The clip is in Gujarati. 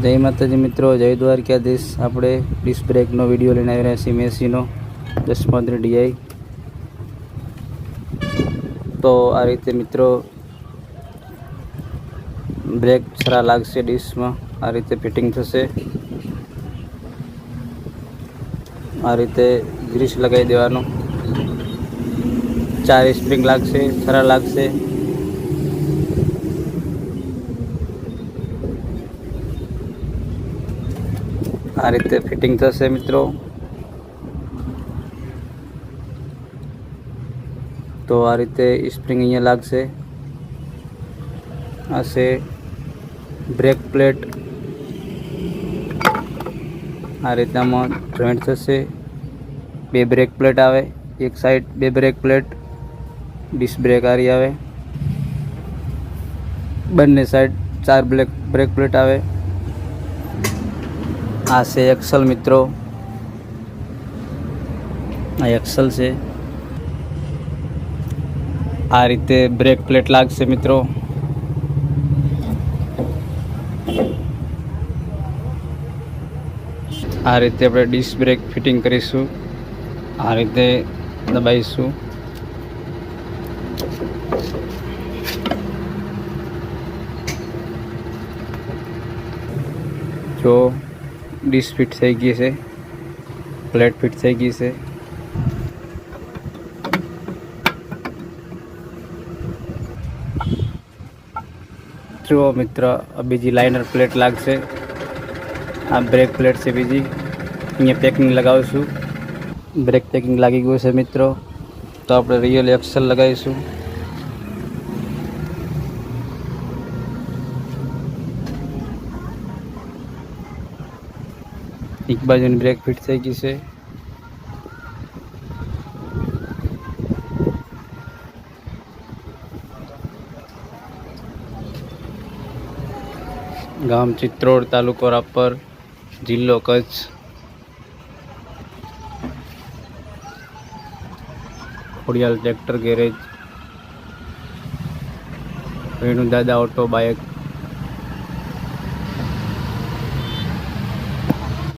જય માતાજી મિત્રો, જય દ્વારકાધીશ। આપણે ડિસ્ક બ્રેકનો વિડીયો લઈને આવી રહ્યા છીએ મેસીનો 1015 DI। તો આ રીતે મિત્રો બ્રેક સારા લાગશે ડિસ્કમાં। આ રીતે ફિટિંગ થશે। આ રીતે ગ્રીસ લગાવી દેવાનો। 4 સ્પ્રિંગ લાગશે, સારા લાગશે। આ રીતે ફિટિંગ થશે મિત્રો। તો આ રીતે સ્પ્રિંગ અહીંયા લાગશે। આ છે બ્રેક પ્લેટ। આ રીતનામાં જોઈન્ટ થશે। 2 બ્રેક પ્લેટ આવે, એક side 2 brake plate, disc brake આરી આવે। બંને સાઈડ 4 બ્રેક પ્લેટ આવે। આ છે એક્સલ મિત્રો, આ એક્સલ છે। આ રીતે બ્રેક પ્લેટ લાગશે મિત્રો। આ રીતે આપણે ડિસ્ક બ્રેક ફિટિંગ કરીશું। આ રીતે દબાવીશું। જો ડિસ્ક ફિટ થઈ ગઈ છે, પ્લેટ ફિટ થઈ ગઈ છે। જો મિત્ર, બીજી લાઇનર પ્લેટ લાગશે। આ બ્રેક પ્લેટ છે બીજી, અહીંયા પેકિંગ લગાવીશું। બ્રેક પેકિંગ લાગી ગયું છે મિત્રો। તો આપણે રિયલ એક્સલ લગાવીશું। એક બાજુની બ્રેક ફિટ થઈ ગઈ છે। ગામ ચિત્રોડ, તાલુકો રાપર, જિલ્લો કચ્છ। ખોડિયાલ ટ્રેક્ટર ગેરેજ, વેણુ દાદા ઓટો બાઇક।